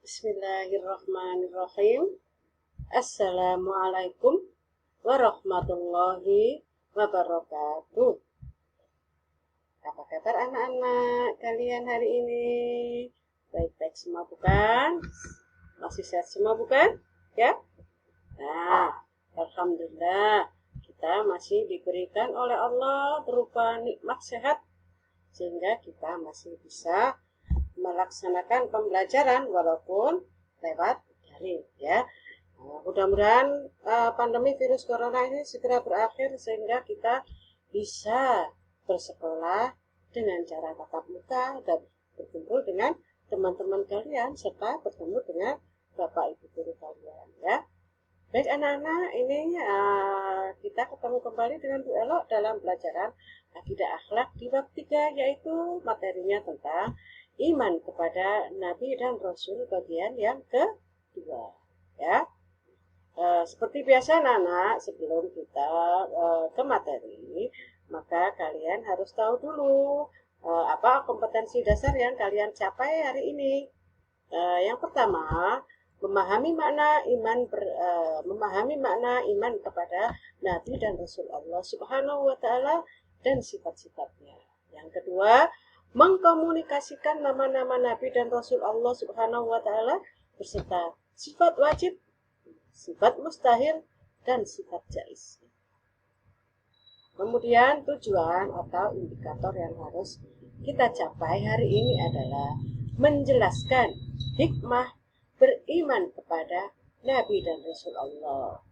Bismillahirrahmanirrahim. Assalamualaikum warahmatullahi wabarakatuh. Apa kabar anak-anak kalian hari ini? Baik-baik semua bukan? Masih sehat semua bukan? Ya? Nah, alhamdulillah kita masih diberikan oleh Allah berupa nikmat sehat sehingga kita masih bisa melaksanakan pembelajaran walaupun lewat daring ya. Mudah-mudahan pandemi virus corona ini segera berakhir sehingga kita bisa bersekolah dengan cara tatap muka dan berkumpul dengan teman-teman kalian serta bertemu dengan bapak ibu guru kalian ya. Baik anak-anak, ini kita ketemu kembali dengan Bu Elo dalam pelajaran akidah akhlak di bab 3, yaitu materinya tentang iman kepada Nabi dan Rasul bagian yang kedua ya. Seperti biasa anak-anak, sebelum kita ke materi, maka kalian harus tahu dulu apa kompetensi dasar yang kalian capai hari ini. Yang pertama, memahami makna iman kepada Nabi dan Rasul Allah Subhanahu wa taala dan sifat-sifatnya. Yang kedua, mengkomunikasikan nama-nama Nabi dan Rasul Allah Subhanahu wa taala beserta sifat wajib, sifat mustahil, dan sifat jaiz. Kemudian tujuan atau indikator yang harus kita capai hari ini adalah menjelaskan hikmah beriman kepada Nabi dan Rasul Allah.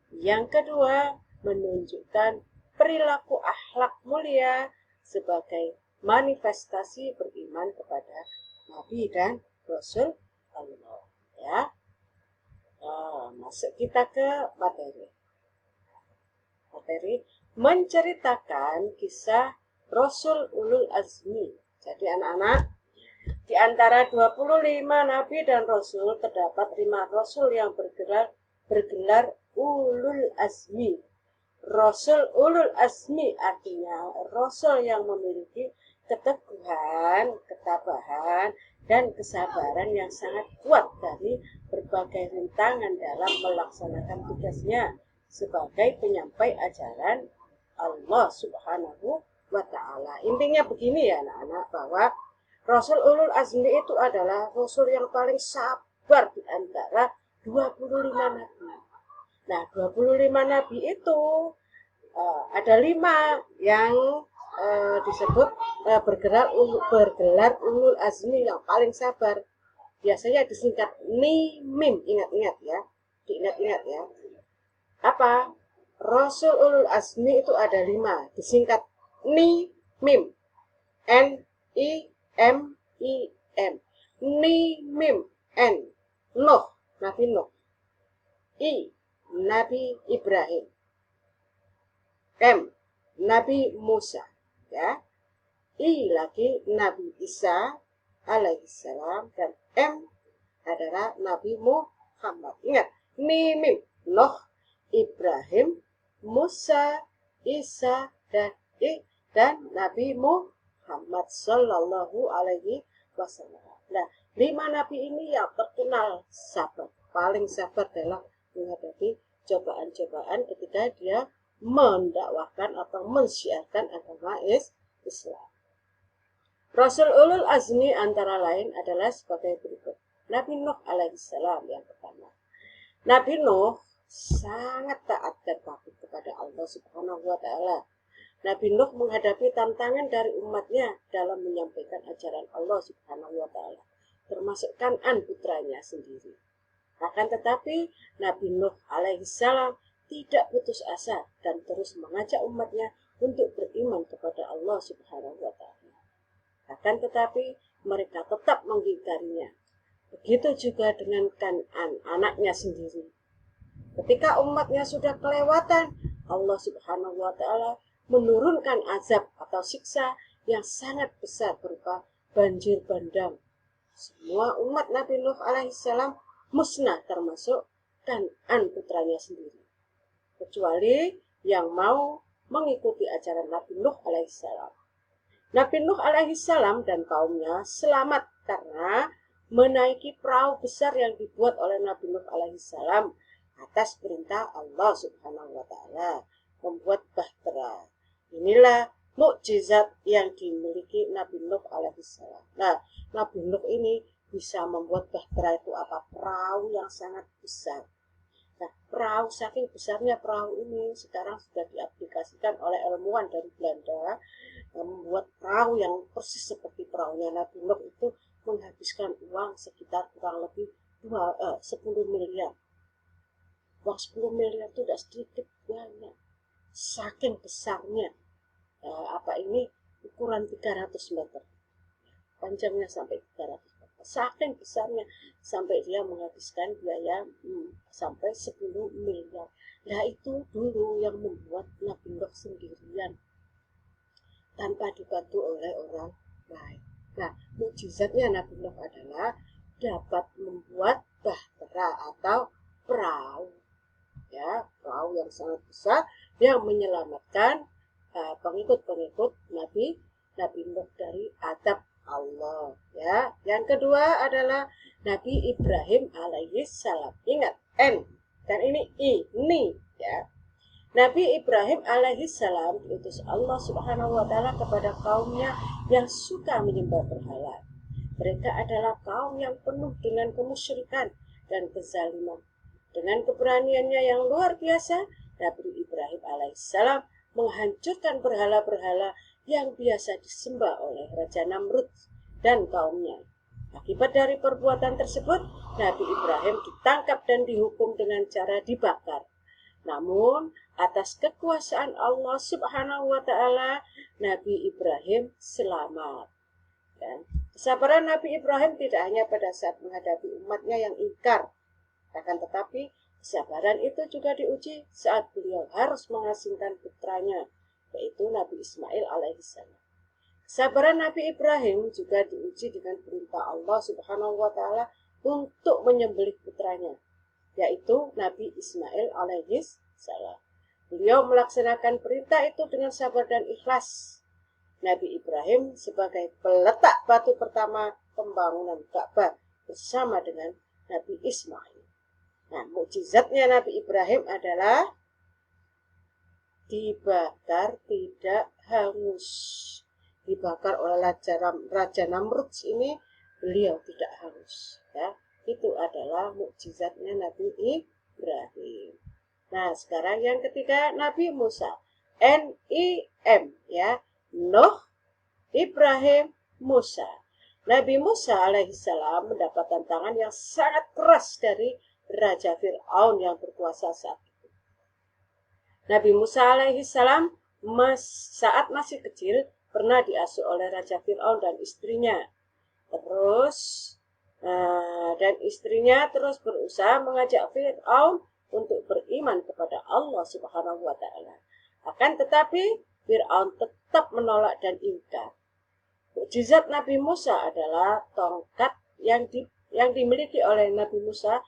Yang kedua, menunjukkan perilaku akhlak mulia sebagai manifestasi beriman kepada Nabi dan Rasul Allah. Ya, masuk kita ke materi. Menceritakan kisah Rasul Ulul Azmi. Jadi anak-anak, di antara 25 Nabi dan Rasul terdapat 5 Rasul yang bergelar Ulul Azmi. Rasul Ulul Azmi artinya Rasul yang memiliki keteguhan, ketabahan, dan kesabaran yang sangat kuat dari berbagai rintangan dalam melaksanakan tugasnya sebagai penyampai ajaran Allah Subhanahu wa ta'ala. Intinya begini ya anak-anak, bahwa Rasul Ulul Azmi itu adalah Rasul yang paling sabar di antara 25 Nabi. Nah, 25 Nabi itu ada 5 yang disebut bergelar Ulul Azmi yang paling sabar. Biasanya disingkat NIMIM, ingat-ingat ya. Diingat-ingat ya. Apa? Rasul Ulul Azmi itu ada 5, disingkat NIMIM. N-I-M-I-M. NIMIM. N. Nuh, Nabi Nuh. I. Nabi Ibrahim. M. Nabi Musa. Ya. I lagi Nabi Isa alaihissalam, dan M adalah Nabi Muhammad. Ingat, Mimim, Nuh, Ibrahim, Musa, Isa, dan Nabi Muhammad sallallahu alaihi wasallam. Nah, 5 nabi ini yang terkenal sabar, paling sabar dalam menghadapi cobaan-cobaan ketika dia mendakwahkan atau mensyiarkan agama Islam. Rasul Ulul Azmi antara lain adalah sebagai berikut. Nabi Nuh alaihissalam yang pertama. Nabi Nuh sangat taat dan patuh kepada Allah Subhanahu wa ta'ala. Nabi Nuh menghadapi tantangan dari umatnya dalam menyampaikan ajaran Allah Subhanahu wa ta'ala, termasuk Kan'an putranya sendiri. Akan tetapi Nabi Nuh alaihissalam tidak putus asa dan terus mengajak umatnya untuk beriman kepada Allah Subhanahu wa ta'ala. Akan tetapi mereka tetap mengingkarinya. Begitu juga dengan Kan'an, anaknya sendiri. Ketika umatnya sudah kelewatan, Allah Subhanahu wa ta'ala menurunkan azab atau siksa yang sangat besar berupa banjir bandang. Semua umat Nabi Nuh alaihissalam musnah, termasuk Kan'an putranya sendiri, kecuali yang mau mengikuti ajaran Nabi Nuh alaihissalam. Nabi Nuh alaihissalam dan kaumnya selamat karena menaiki perahu besar yang dibuat oleh Nabi Nuh alaihissalam atas perintah Allah Subhanahu wa taala, membuat bahtera. Inilah mukjizat yang dimiliki Nabi Nuh alaihissalam. Nah, Nabi Nuh ini bisa membuat bahtera itu apa? Perahu yang sangat besar. Nah, perahu, saking besarnya perahu ini sekarang sudah diaplikasikan oleh ilmuwan dari Belanda, membuat perahu yang persis seperti perahunya Nabi Nuh itu menghabiskan uang sekitar kurang lebih 10 miliar. Uang 10 miliar itu tidak sedikit, banyak. Saking besarnya. Ini ukuran 300 meter. Panjangnya sampai 300 meter. Saking besarnya sampai dia menghabiskan biaya sampai 10 miliar. Nah, itu dulu yang membuat Nabi Nuh sendirian tanpa dibantu oleh orang lain. Nah, mukjizatnya Nabi Nuh adalah dapat membuat bahtera atau perahu, ya, perahu yang sangat besar yang menyelamatkan pengikut-pengikut Nabi Nuh dari azab Allah, ya. Yang kedua adalah Nabi Ibrahim alaihissalam. Ingat, N dan ini I, ni, ya. Nabi Ibrahim alaihissalam diutus Allah Subhanahu wa taala kepada kaumnya yang suka menyembah berhala. Mereka adalah kaum yang penuh dengan kemusyrikan dan kezaliman. Dengan keberaniannya yang luar biasa, Nabi Ibrahim alaihissalam menghancurkan berhala-berhala yang biasa disembah oleh Raja Namrud dan kaumnya. Akibat dari perbuatan tersebut, Nabi Ibrahim ditangkap dan dihukum dengan cara dibakar. Namun, atas kekuasaan Allah Subhanahu wa taala, Nabi Ibrahim selamat. Dan kesabaran Nabi Ibrahim tidak hanya pada saat menghadapi umatnya yang ingkar, akan tetapi kesabaran itu juga diuji saat beliau harus mengasingkan putranya, yaitu Nabi Ismail alaihissalam. Kesabaran Nabi Ibrahim juga diuji dengan perintah Allah Subhanahu wa taala untuk menyembelih putranya, yaitu Nabi Ismail alaihissalam. Beliau melaksanakan perintah itu dengan sabar dan ikhlas. Nabi Ibrahim sebagai peletak batu pertama pembangunan Ka'bah bersama dengan Nabi Ismail. Nah, mukjizatnya Nabi Ibrahim adalah dibakar tidak hangus. Dibakar oleh Raja Namrud ini, beliau tidak hangus, ya. Itu adalah mukjizatnya Nabi Ibrahim. Nah, sekarang yang ketiga, Nabi Musa. N-I-M, ya. Nuh, Ibrahim, Musa. Nabi Musa alaihissalam mendapat tantangan yang sangat keras dari Raja Fir'aun yang berkuasa saat itu. Nabi Musa alaihissalam saat masih kecil pernah diasuh oleh Raja Fir'aun dan istrinya. Dan istrinya terus berusaha mengajak Fir'aun untuk beriman kepada Allah Subhanahu wa taala. Akan tetapi Fir'aun tetap menolak dan ingkar. Mukjizat Nabi Musa adalah tongkat yang dimiliki oleh Nabi Musa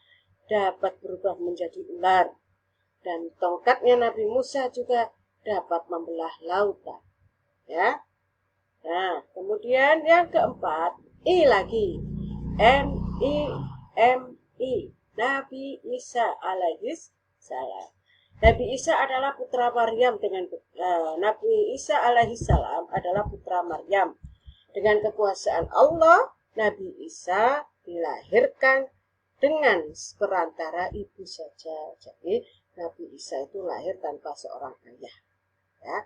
dapat berubah menjadi ular, dan tongkatnya Nabi Musa juga dapat membelah lautan, ya. Nah, kemudian yang keempat, I lagi, N-I-M-I, Nabi Isa alaihissalam. Nabi Isa adalah putra Maryam Nabi Isa alaihissalam adalah putra Maryam. Dengan kekuasaan Allah, Nabi Isa dilahirkan dengan perantara ibu saja. Jadi Nabi Isa itu lahir tanpa seorang ayah, ya.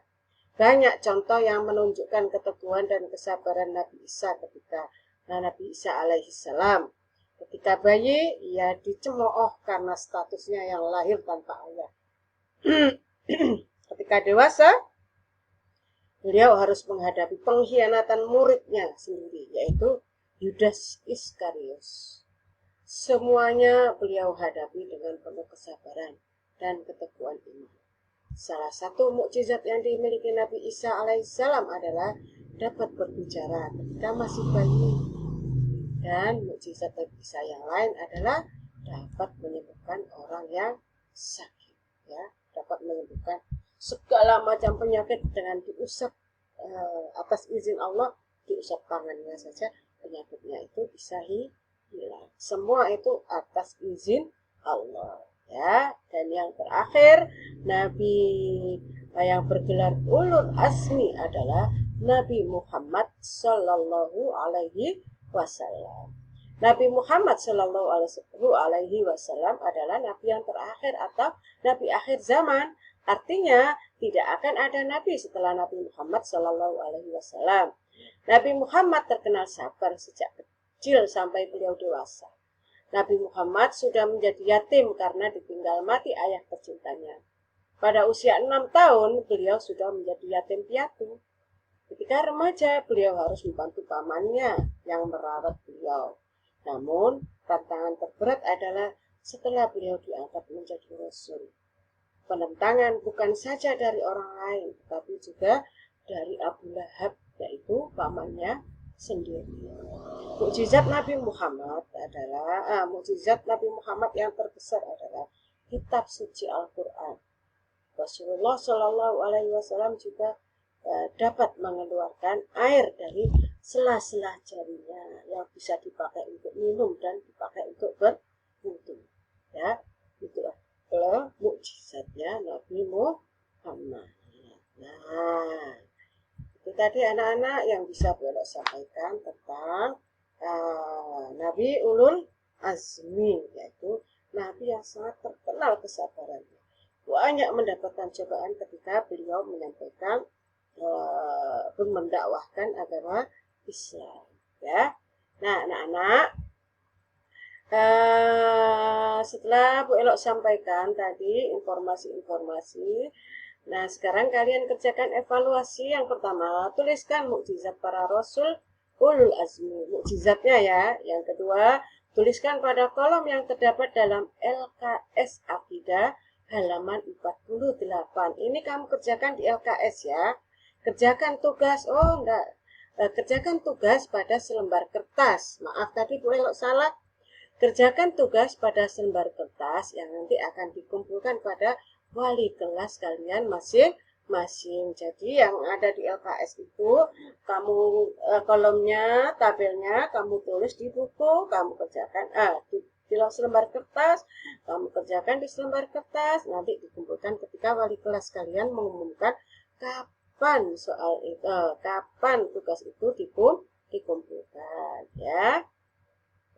Banyak contoh yang menunjukkan keteguhan dan kesabaran Nabi Isa ketika Nabi Isa alaihissalam. Ketika bayi, ia dicemooh karena statusnya yang lahir tanpa ayah. Ketika dewasa, beliau harus menghadapi pengkhianatan muridnya sendiri, yaitu Yudas Iskariot. Semuanya beliau hadapi dengan penuh kesabaran dan keteguhan iman. Salah satu mukjizat yang dimiliki Nabi Isa alaihissalam adalah dapat berbicara ketika masih bayi. Dan mukjizat Nabi Isa yang lain adalah dapat menyembuhkan orang yang sakit, ya. Dapat menyembuhkan segala macam penyakit dengan diusap atas izin Allah, diusap tangannya saja penyakitnya itu bisa hilang. hilang. Semua itu atas izin Allah, ya. Dan yang terakhir, Nabi yang bergelar ulul azmi adalah Nabi Muhammad Sallallahu Alaihi Wasallam. Nabi Muhammad Sallallahu Alaihi Wasallam adalah Nabi yang terakhir atau Nabi akhir zaman. Artinya tidak akan ada Nabi setelah Nabi Muhammad Sallallahu Alaihi Wasallam. Nabi Muhammad terkenal sabar sejak kecil sampai beliau dewasa. Nabi Muhammad sudah menjadi yatim karena ditinggal mati ayah tercintanya. Pada usia 6 tahun, beliau sudah menjadi yatim piatu. Ketika remaja, beliau harus membantu pamannya yang merawat beliau. Namun, tantangan terberat adalah setelah beliau diangkat menjadi rasul. Penentangan bukan saja dari orang lain, tetapi juga dari Abu Lahab, yaitu pamannya sendiri. Mukjizat Nabi Muhammad yang terbesar adalah kitab suci Al-Quran. Rasulullah Shallallahu Alaihi Wasallam juga dapat mengeluarkan air dari sela-sela jarinya yang bisa dipakai untuk minum dan dipakai untuk berwudu. Ya, itu adalah mukjizatnya Nabi Muhammad. Nah, itu tadi anak-anak yang bisa Belok sampaikan tentang Nabi Ulul Azmi, yaitu Nabi yang sangat terkenal kesabarannya. Banyak mendapatkan cobaan ketika beliau menyampaikan mendakwahkan agama Islam, ya. Nah, anak-anak, setelah Bu Elok sampaikan tadi informasi-informasi, nah sekarang kalian kerjakan evaluasi. Yang pertama, tuliskan mukjizat para rasul ulul azmi, mukjizatnya ya. Yang kedua, tuliskan pada kolom yang terdapat dalam LKS Akidah halaman 48. Ini kamu kerjakan di LKS ya. Kerjakan tugas, kerjakan tugas pada selembar kertas. Maaf tadi Bu Elok salah. Kerjakan tugas pada selembar kertas yang nanti akan dikumpulkan pada wali kelas kalian masing-masing. Jadi yang ada di LKS itu kamu kolomnya, tabelnya kamu tulis di buku, kamu kerjakan di selembar kertas, kamu kerjakan di selembar kertas, nanti dikumpulkan ketika wali kelas kalian mengumumkan kapan kapan tugas itu dikumpulkan, ya.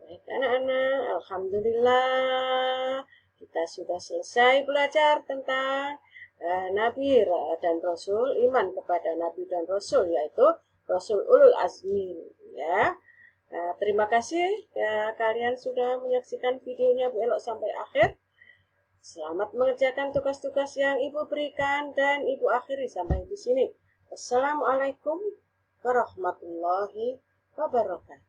Baik anak-anak, alhamdulillah kita sudah selesai belajar tentang Nabi dan Rasul, iman kepada Nabi dan Rasul, yaitu Rasul Ulul Azmi, ya. Terima kasih ya, kalian sudah menyaksikan videonya Bu Elok sampai akhir. Selamat mengerjakan tugas-tugas yang Ibu berikan dan Ibu akhiri sampai di sini. Wassalamualaikum warahmatullahi wabarakatuh.